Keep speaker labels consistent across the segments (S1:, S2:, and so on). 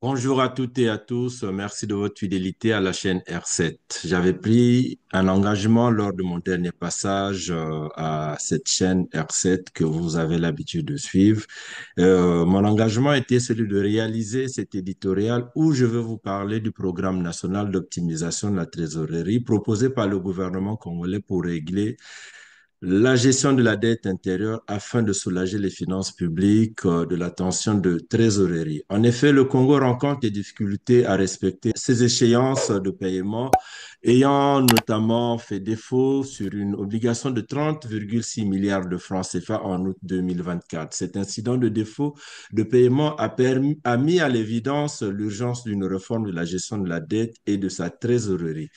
S1: Bonjour à toutes et à tous. Merci de votre fidélité à la chaîne R7. J'avais pris un engagement lors de mon dernier passage à cette chaîne R7 que vous avez l'habitude de suivre. Mon engagement était celui de réaliser cet éditorial où je veux vous parler du programme national d'optimisation de la trésorerie proposé par le gouvernement congolais pour régler la gestion de la dette intérieure afin de soulager les finances publiques de la tension de trésorerie. En effet, le Congo rencontre des difficultés à respecter ses échéances de paiement, ayant notamment fait défaut sur une obligation de 30,6 milliards de francs CFA en août 2024. Cet incident de défaut de paiement a mis à l'évidence l'urgence d'une réforme de la gestion de la dette et de sa trésorerie.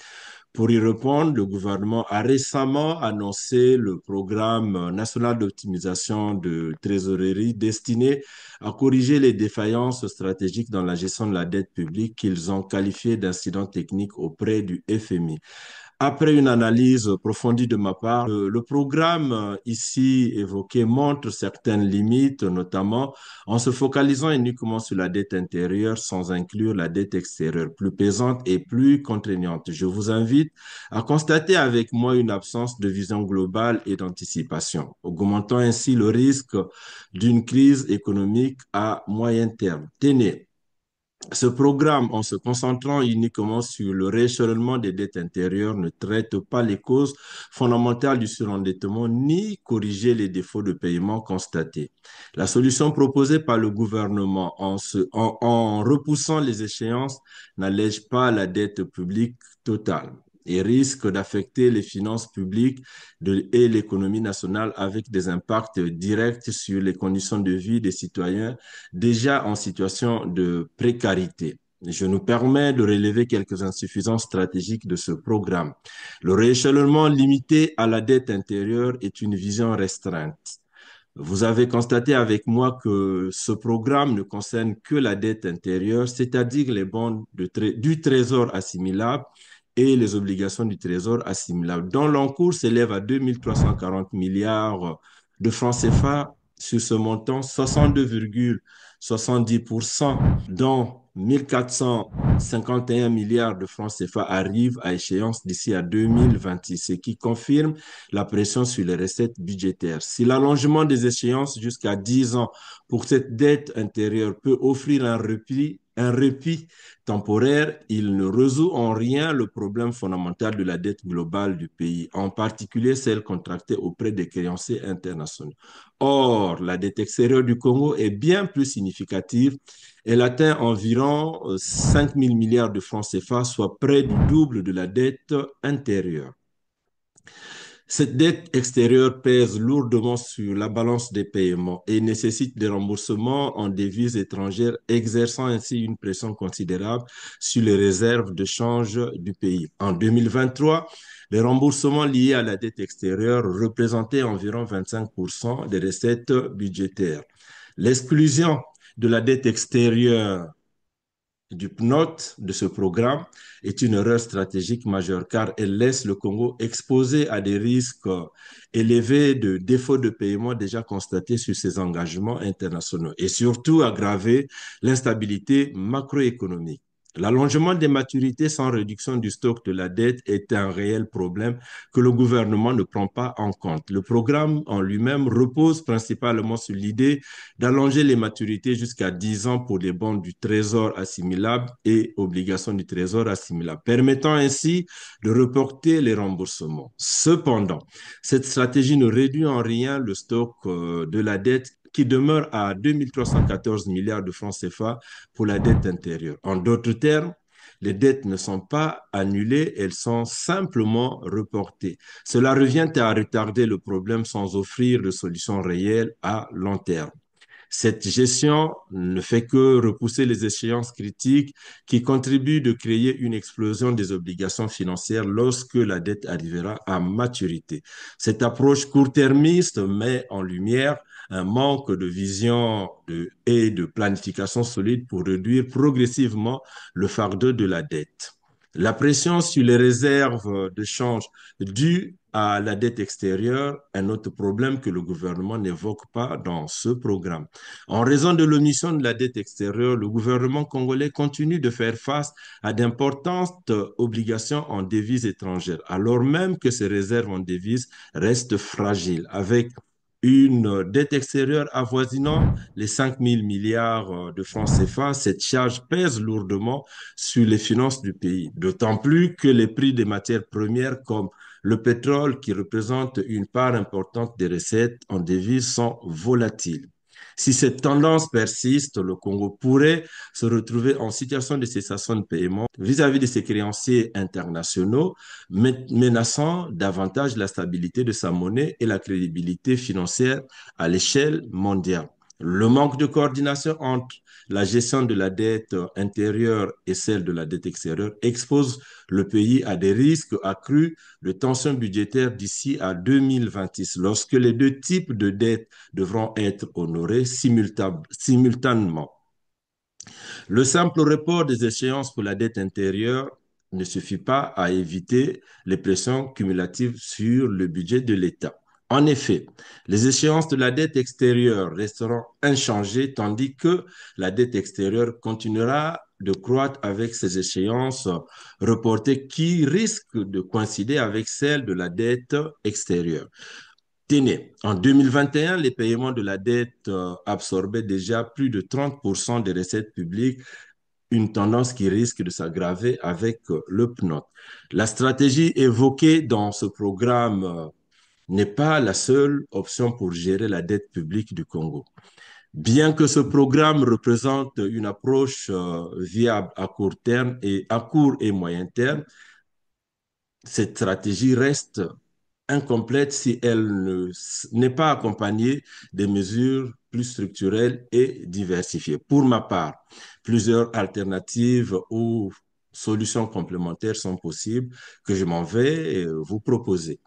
S1: Pour y répondre, le gouvernement a récemment annoncé le programme national d'optimisation de trésorerie destiné à corriger les défaillances stratégiques dans la gestion de la dette publique qu'ils ont qualifié d'incidents techniques auprès du FMI. Après une analyse approfondie de ma part, le programme ici évoqué montre certaines limites, notamment en se focalisant uniquement sur la dette intérieure sans inclure la dette extérieure, plus pesante et plus contraignante. Je vous invite à constater avec moi une absence de vision globale et d'anticipation, augmentant ainsi le risque d'une crise économique à moyen terme. Tenez, ce programme, en se concentrant uniquement sur le rééchelonnement des dettes intérieures, ne traite pas les causes fondamentales du surendettement ni corriger les défauts de paiement constatés. La solution proposée par le gouvernement en repoussant les échéances n'allège pas la dette publique totale et risque d'affecter les finances publiques et l'économie nationale avec des impacts directs sur les conditions de vie des citoyens déjà en situation de précarité. Je nous permets de relever quelques insuffisances stratégiques de ce programme. Le rééchelonnement limité à la dette intérieure est une vision restreinte. Vous avez constaté avec moi que ce programme ne concerne que la dette intérieure, c'est-à-dire les bons du trésor assimilable et les obligations du trésor assimilable, dont l'encours s'élève à 2 340 milliards de francs CFA. Sur ce montant, 62,70%, dont 1 451 milliards de francs CFA arrivent à échéance d'ici à 2026, ce qui confirme la pression sur les recettes budgétaires. Si l'allongement des échéances jusqu'à 10 ans pour cette dette intérieure peut offrir un répit temporaire, il ne résout en rien le problème fondamental de la dette globale du pays, en particulier celle contractée auprès des créanciers internationaux. Or, la dette extérieure du Congo est bien plus significative. Elle atteint environ 5 000 milliards de francs CFA, soit près du double de la dette intérieure. Cette dette extérieure pèse lourdement sur la balance des paiements et nécessite des remboursements en devises étrangères, exerçant ainsi une pression considérable sur les réserves de change du pays. En 2023, les remboursements liés à la dette extérieure représentaient environ 25% des recettes budgétaires. L'exclusion de la dette extérieure du PNOT de ce programme est une erreur stratégique majeure car elle laisse le Congo exposé à des risques élevés de défaut de paiement déjà constatés sur ses engagements internationaux et surtout aggraver l'instabilité macroéconomique. L'allongement des maturités sans réduction du stock de la dette est un réel problème que le gouvernement ne prend pas en compte. Le programme en lui-même repose principalement sur l'idée d'allonger les maturités jusqu'à 10 ans pour les bons du trésor assimilables et obligations du trésor assimilables, permettant ainsi de reporter les remboursements. Cependant, cette stratégie ne réduit en rien le stock de la dette qui demeure à 2 314 milliards de francs CFA pour la dette intérieure. En d'autres termes, les dettes ne sont pas annulées, elles sont simplement reportées. Cela revient à retarder le problème sans offrir de solution réelle à long terme. Cette gestion ne fait que repousser les échéances critiques qui contribuent de créer une explosion des obligations financières lorsque la dette arrivera à maturité. Cette approche court-termiste met en lumière un manque de vision et de planification solide pour réduire progressivement le fardeau de la dette. La pression sur les réserves de change dues à la dette extérieure, un autre problème que le gouvernement n'évoque pas dans ce programme. En raison de l'omission de la dette extérieure, le gouvernement congolais continue de faire face à d'importantes obligations en devises étrangères, alors même que ses réserves en devises restent fragiles, avec une dette extérieure avoisinant les 5 000 milliards de francs CFA. Cette charge pèse lourdement sur les finances du pays, d'autant plus que les prix des matières premières comme le pétrole, qui représente une part importante des recettes en devises, sont volatiles. Si cette tendance persiste, le Congo pourrait se retrouver en situation de cessation de paiement vis-à-vis de ses créanciers internationaux, menaçant davantage la stabilité de sa monnaie et la crédibilité financière à l'échelle mondiale. Le manque de coordination entre la gestion de la dette intérieure et celle de la dette extérieure expose le pays à des risques accrus de tensions budgétaires d'ici à 2026, lorsque les deux types de dettes devront être honorés simultanément. Le simple report des échéances pour la dette intérieure ne suffit pas à éviter les pressions cumulatives sur le budget de l'État. En effet, les échéances de la dette extérieure resteront inchangées, tandis que la dette extérieure continuera de croître avec ces échéances reportées qui risquent de coïncider avec celles de la dette extérieure. Tenez, en 2021, les paiements de la dette absorbaient déjà plus de 30% des recettes publiques, une tendance qui risque de s'aggraver avec le PNOT. La stratégie évoquée dans ce programme n'est pas la seule option pour gérer la dette publique du Congo. Bien que ce programme représente une approche viable à court terme et à court et moyen terme, cette stratégie reste incomplète si elle n'est pas accompagnée des mesures plus structurelles et diversifiées. Pour ma part, plusieurs alternatives ou solutions complémentaires sont possibles que je m'en vais vous proposer.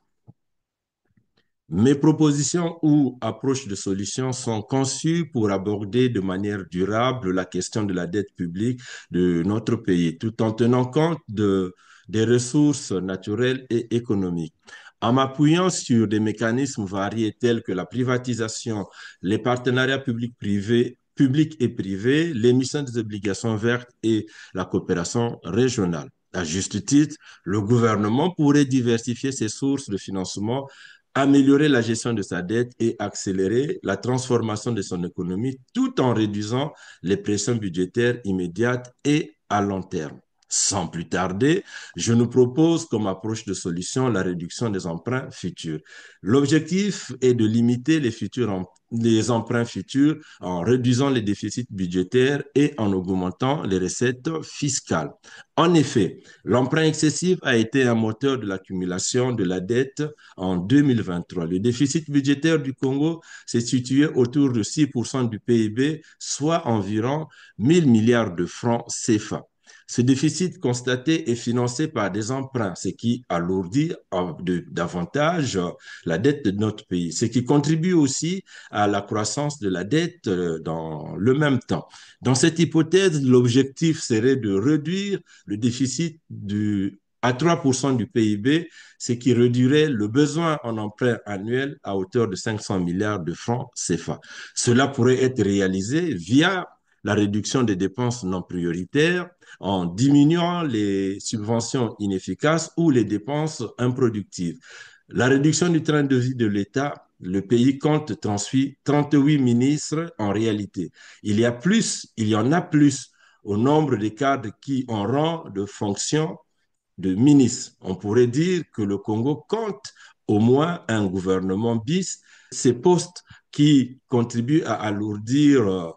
S1: Mes propositions ou approches de solutions sont conçues pour aborder de manière durable la question de la dette publique de notre pays, tout en tenant compte des ressources naturelles et économiques. En m'appuyant sur des mécanismes variés tels que la privatisation, les partenariats publics-privés, publics et privés, l'émission des obligations vertes et la coopération régionale. À juste titre, le gouvernement pourrait diversifier ses sources de financement, améliorer la gestion de sa dette et accélérer la transformation de son économie tout en réduisant les pressions budgétaires immédiates et à long terme. Sans plus tarder, je nous propose comme approche de solution la réduction des emprunts futurs. L'objectif est de limiter les emprunts futurs en réduisant les déficits budgétaires et en augmentant les recettes fiscales. En effet, l'emprunt excessif a été un moteur de l'accumulation de la dette en 2023. Le déficit budgétaire du Congo s'est situé autour de 6% du PIB, soit environ 1 000 milliards de francs CFA. Ce déficit constaté est financé par des emprunts, ce qui alourdit davantage la dette de notre pays, ce qui contribue aussi à la croissance de la dette dans le même temps. Dans cette hypothèse, l'objectif serait de réduire le déficit à 3% du PIB, ce qui réduirait le besoin en emprunt annuel à hauteur de 500 milliards de francs CFA. Cela pourrait être réalisé via la réduction des dépenses non prioritaires, en diminuant les subventions inefficaces ou les dépenses improductives. La réduction du train de vie de l'État, le pays compte 38 ministres en réalité. Il y en a plus au nombre des cadres qui ont rang de fonction de ministre. On pourrait dire que le Congo compte au moins un gouvernement bis. Ces postes qui contribuent à alourdir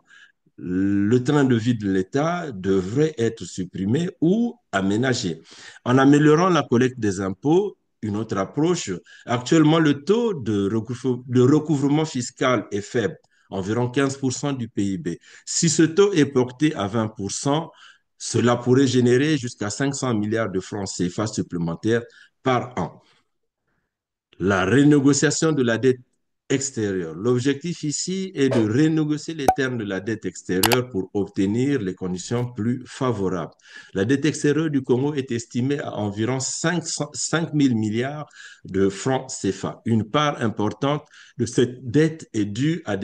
S1: le train de vie de l'État devrait être supprimé ou aménagé. En améliorant la collecte des impôts, une autre approche, actuellement le taux de recouvrement fiscal est faible, environ 15% du PIB. Si ce taux est porté à 20%, cela pourrait générer jusqu'à 500 milliards de francs CFA supplémentaires par an. La renégociation de la dette extérieure. L'objectif ici est de renégocier les termes de la dette extérieure pour obtenir les conditions plus favorables. La dette extérieure du Congo est estimée à environ 5 000 milliards de francs CFA. Une part importante de cette dette est due à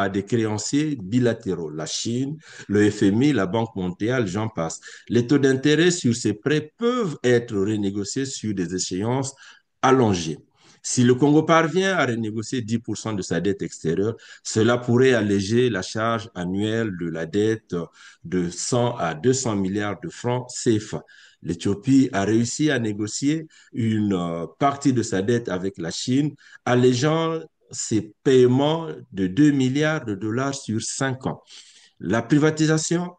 S1: des créanciers bilatéraux, la Chine, le FMI, la Banque mondiale, j'en passe. Les taux d'intérêt sur ces prêts peuvent être renégociés sur des échéances allongées. Si le Congo parvient à renégocier 10% de sa dette extérieure, cela pourrait alléger la charge annuelle de la dette de 100 à 200 milliards de francs CFA. L'Éthiopie a réussi à négocier une partie de sa dette avec la Chine, allégeant ses paiements de 2 milliards de dollars sur 5 ans. La privatisation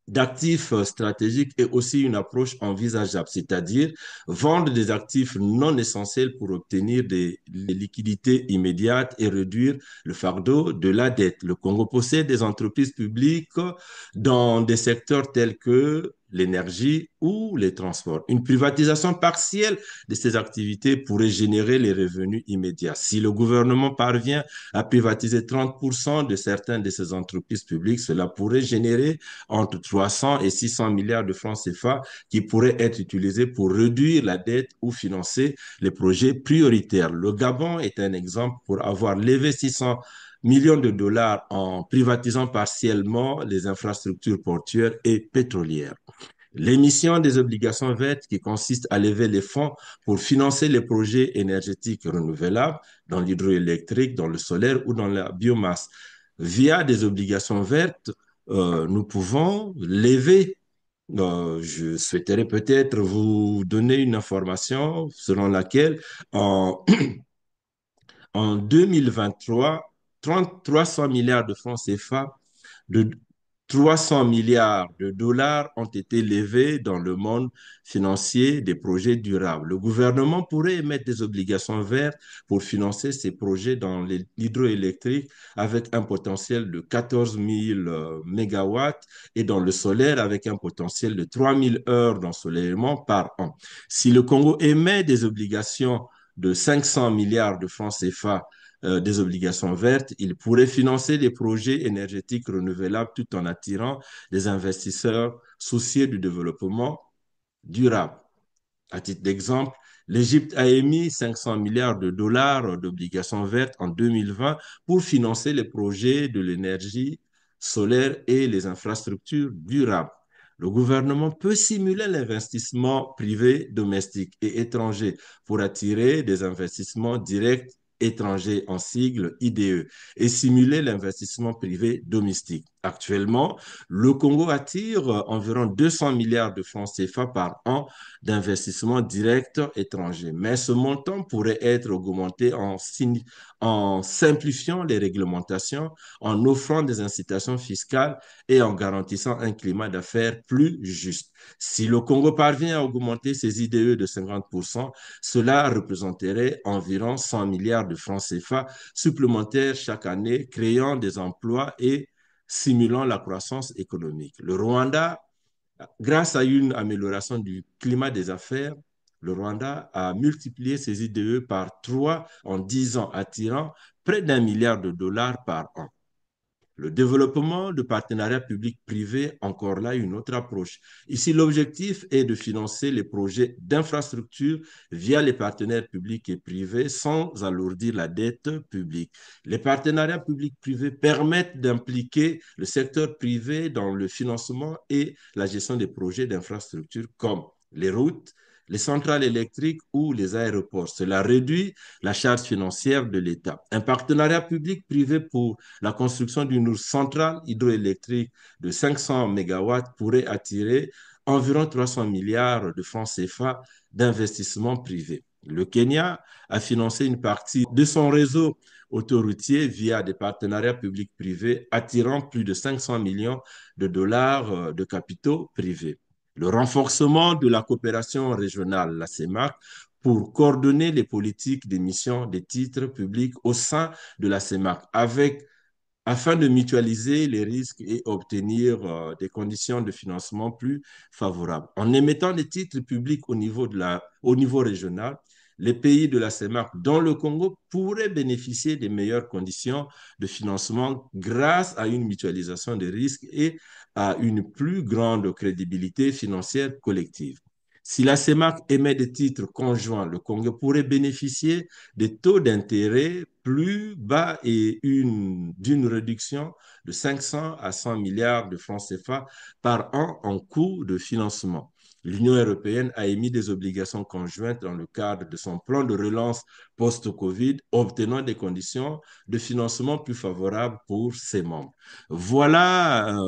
S1: d'actifs stratégiques est aussi une approche envisageable, c'est-à-dire vendre des actifs non essentiels pour obtenir des liquidités immédiates et réduire le fardeau de la dette. Le Congo possède des entreprises publiques dans des secteurs tels que l'énergie ou les transports. Une privatisation partielle de ces activités pourrait générer les revenus immédiats. Si le gouvernement parvient à privatiser 30% de certaines de ces entreprises publiques, cela pourrait générer entre 300 et 600 milliards de francs CFA qui pourraient être utilisés pour réduire la dette ou financer les projets prioritaires. Le Gabon est un exemple pour avoir levé 600 millions de dollars en privatisant partiellement les infrastructures portuaires et pétrolières. L'émission des obligations vertes qui consiste à lever les fonds pour financer les projets énergétiques renouvelables dans l'hydroélectrique, dans le solaire ou dans la biomasse. Via des obligations vertes, nous pouvons lever. Je souhaiterais peut-être vous donner une information selon laquelle en, en 2023, 300 milliards de francs CFA de 300 milliards de dollars ont été levés dans le monde financier des projets durables. Le gouvernement pourrait émettre des obligations vertes pour financer ces projets dans l'hydroélectrique avec un potentiel de 14 000 mégawatts et dans le solaire avec un potentiel de 3 000 heures d'ensoleillement par an. Si le Congo émet des obligations de 500 milliards de francs CFA des obligations vertes, il pourrait financer des projets énergétiques renouvelables tout en attirant des investisseurs soucieux du développement durable. À titre d'exemple, l'Égypte a émis 500 milliards de dollars d'obligations vertes en 2020 pour financer les projets de l'énergie solaire et les infrastructures durables. Le gouvernement peut simuler l'investissement privé domestique et étranger pour attirer des investissements directs étrangers en sigle IDE et simuler l'investissement privé domestique. Actuellement, le Congo attire environ 200 milliards de francs CFA par an d'investissements directs étrangers. Mais ce montant pourrait être augmenté en simplifiant les réglementations, en offrant des incitations fiscales et en garantissant un climat d'affaires plus juste. Si le Congo parvient à augmenter ses IDE de 50%, cela représenterait environ 100 milliards de francs CFA supplémentaires chaque année, créant des emplois et simulant la croissance économique. Le Rwanda, grâce à une amélioration du climat des affaires, le Rwanda a multiplié ses IDE par 3 en 10 ans, attirant près d'1 milliard de dollars par an. Le développement de partenariats publics-privés, encore là, une autre approche. Ici, l'objectif est de financer les projets d'infrastructure via les partenaires publics et privés sans alourdir la dette publique. Les partenariats publics-privés permettent d'impliquer le secteur privé dans le financement et la gestion des projets d'infrastructure comme les routes, les centrales électriques ou les aéroports. Cela réduit la charge financière de l'État. Un partenariat public-privé pour la construction d'une centrale hydroélectrique de 500 mégawatts pourrait attirer environ 300 milliards de francs CFA d'investissement privé. Le Kenya a financé une partie de son réseau autoroutier via des partenariats publics-privés, attirant plus de 500 millions de dollars de capitaux privés. Le renforcement de la coopération régionale, la CEMAC, pour coordonner les politiques d'émission des titres publics au sein de la CEMAC, afin de mutualiser les risques et obtenir des conditions de financement plus favorables. En émettant des titres publics au niveau régional, les pays de la CEMAC, dont le Congo, pourraient bénéficier des meilleures conditions de financement grâce à une mutualisation des risques et à une plus grande crédibilité financière collective. Si la CEMAC émet des titres conjoints, le Congo pourrait bénéficier des taux d'intérêt plus bas et d'une réduction de 500 à 100 milliards de francs CFA par an en coût de financement. L'Union européenne a émis des obligations conjointes dans le cadre de son plan de relance post-Covid, obtenant des conditions de financement plus favorables pour ses membres. Voilà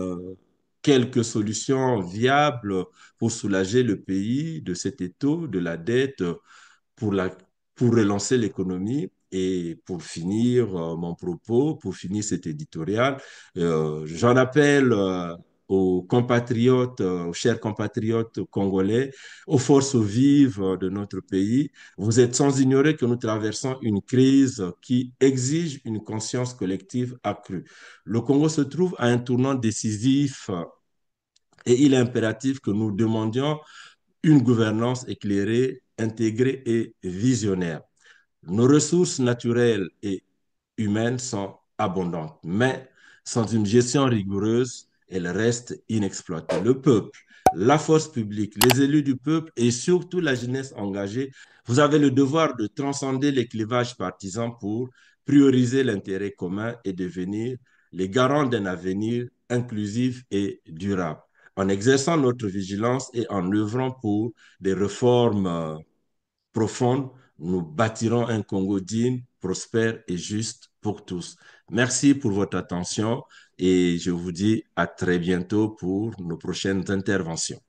S1: quelques solutions viables pour soulager le pays de cet étau de la dette pour, la, pour relancer l'économie. Et pour finir mon propos, pour finir cet éditorial, j'en appelle aux compatriotes, aux chers compatriotes congolais, aux forces vives de notre pays. Vous êtes sans ignorer que nous traversons une crise qui exige une conscience collective accrue. Le Congo se trouve à un tournant décisif et il est impératif que nous demandions une gouvernance éclairée, intégrée et visionnaire. Nos ressources naturelles et humaines sont abondantes, mais sans une gestion rigoureuse, elles restent inexploitées. Le peuple, la force publique, les élus du peuple et surtout la jeunesse engagée, vous avez le devoir de transcender les clivages partisans pour prioriser l'intérêt commun et devenir les garants d'un avenir inclusif et durable. En exerçant notre vigilance et en œuvrant pour des réformes profonde, nous bâtirons un Congo digne, prospère et juste pour tous. Merci pour votre attention et je vous dis à très bientôt pour nos prochaines interventions.